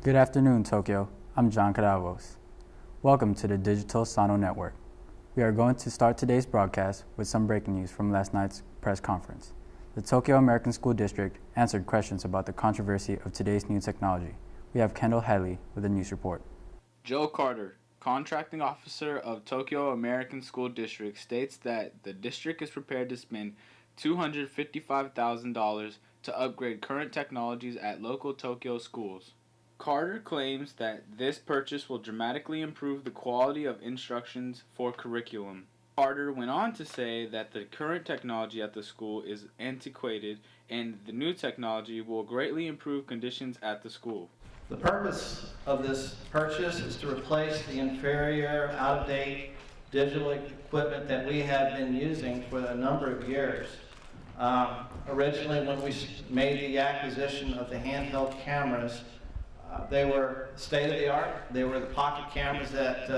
Good afternoon, Tokyo. I'm John Caravos. Welcome to the Digital Sano Network. We are going to start today's broadcast with some breaking news from last night's press conference. The Tokyo American School District answered questions about the controversy of today's new technology. We have Kendall Hadley with a news report. Joe Carter, contracting officer of Tokyo American School District, states that the district is prepared to spend $255,000 to upgrade current technologies at local Tokyo schools. Carter claims that this purchase will dramatically improve the quality of instructions for curriculum. Carter went on to say that the current technology at the school is antiquated and the new technology will greatly improve conditions at the school. The purpose of this purchase is to replace the inferior, out-of-date digital equipment that we have been using for a number of years. Originally, when we made the acquisition of the handheld cameras, they were state-of-the-art. They were the pocket cameras that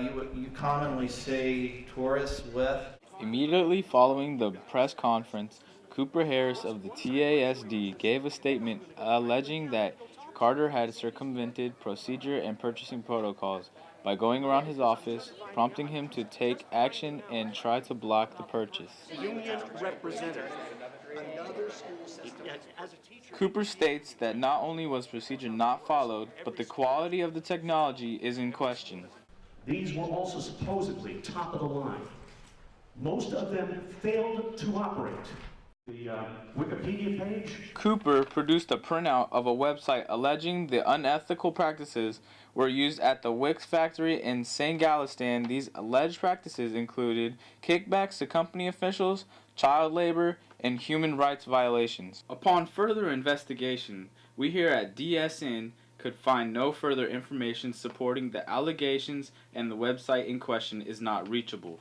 you commonly see tourists with. Immediately following the press conference, Cooper Harris of the TASD gave a statement alleging that Carter had circumvented procedure and purchasing protocols by going around his office, prompting him to take action and try to block the purchase. Union representative. Cooper states that not only was procedure not followed, but the quality of the technology is in question. These were also supposedly top of the line. Most of them failed to operate. The Wikipedia page. Cooper produced a printout of a website alleging the unethical practices were used at the Wix factory in Saint-Gallistan. These alleged practices included kickbacks to company officials, child labor, and human rights violations. Upon further investigation, we here at DSN could find no further information supporting the allegations, and the website in question is not reachable.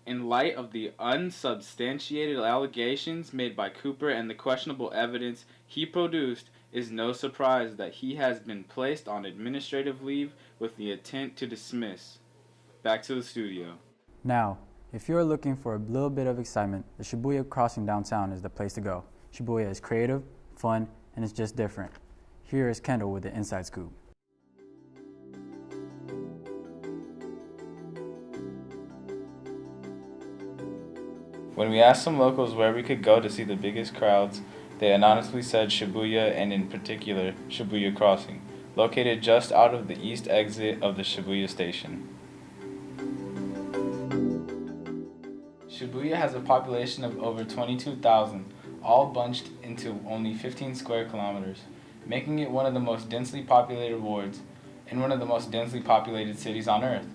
In light of the unsubstantiated allegations made by Cooper and the questionable evidence he produced, it is no surprise that he has been placed on administrative leave with the intent to dismiss. Back to the studio. Now, if you're looking for a little bit of excitement, the Shibuya Crossing downtown is the place to go. Shibuya is creative, fun, and it's just different. Here is Kendall with the Inside Scoop. When we asked some locals where we could go to see the biggest crowds, they anonymously said Shibuya, and in particular, Shibuya Crossing, located just out of the east exit of the Shibuya station. Shibuya has a population of over 22,000, all bunched into only 15 square kilometers, making it one of the most densely populated wards and one of the most densely populated cities on Earth.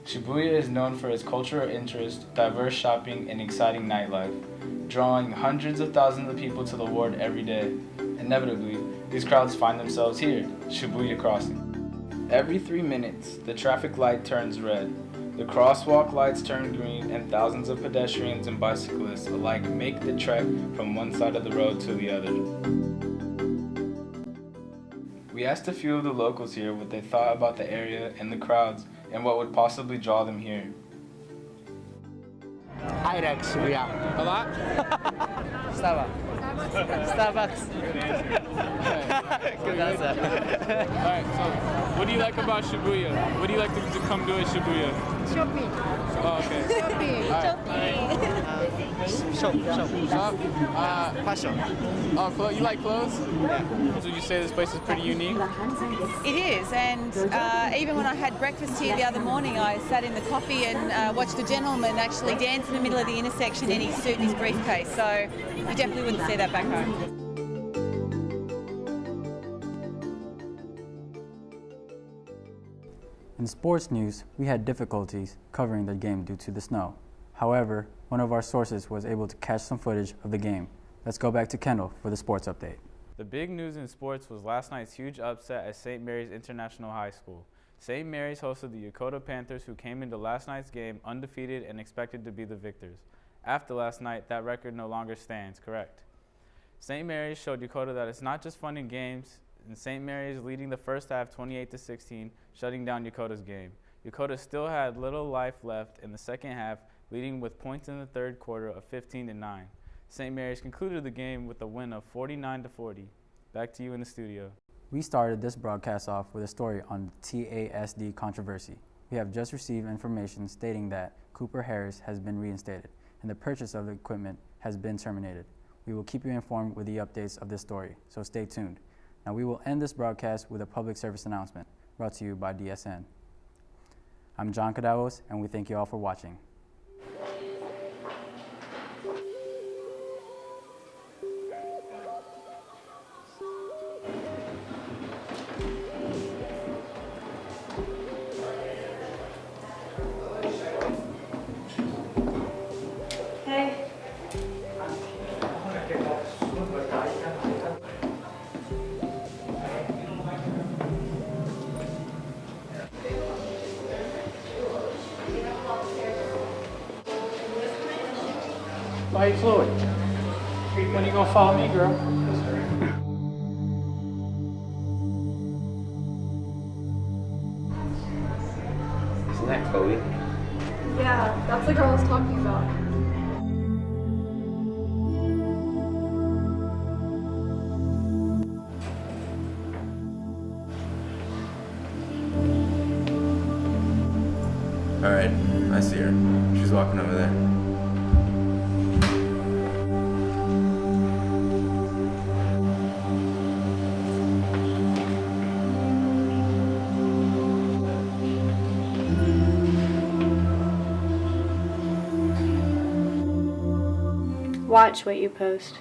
Shibuya is known for its cultural interest, diverse shopping, and exciting nightlife, drawing hundreds of thousands of people to the ward every day. Inevitably, these crowds find themselves here, Shibuya Crossing. Every 3 minutes, the traffic light turns red, the crosswalk lights turn green, and thousands of pedestrians and bicyclists alike make the trek from one side of the road to the other. We asked a few of the locals here what they thought about the area and the crowds, and what would possibly draw them here. I like Shibuya. A lot? Starbucks. Good answer. Alright, so what do you like about Shibuya? What do you like to come do at Shibuya? Shopping. Oh, okay. Shop. Fashion. Oh, you like clothes? Yeah. So you say this place is pretty unique? It is, and even when I had breakfast here the other morning, I sat in the coffee and watched a gentleman actually dance in the middle of the intersection in his suit and his briefcase, so you definitely wouldn't see that back home. In sports news, we had difficulties covering the game due to the snow. However, one of our sources was able to catch some footage of the game. Let's go back to Kendall for the sports update. The big news in sports was last night's huge upset at St. Mary's International High School. St. Mary's hosted the Yokota Panthers, who came into last night's game undefeated and expected to be the victors. After last night, that record no longer stands, correct? St. Mary's showed Yokota that it's not just fun in games, and St. Mary's leading the first half 28-16, shutting down Yokota's game. Yokota still had little life left in the second half, leading with points in the third quarter of 15-9. St. Mary's concluded the game with a win of 49-40. Back to you in the studio. We started this broadcast off with a story on the TASD controversy. We have just received information stating that Cooper Harris has been reinstated and the purchase of the equipment has been terminated. We will keep you informed with the updates of this story, so stay tuned. Now we will end this broadcast with a public service announcement brought to you by DSN. I'm John Cadavos, and we thank you all for watching. Hey, Chloe. When you gonna follow me, girl? Isn't that Chloe? Yeah, that's the girl I was talking about. Alright, I see her. She's walking over there. Watch what you post.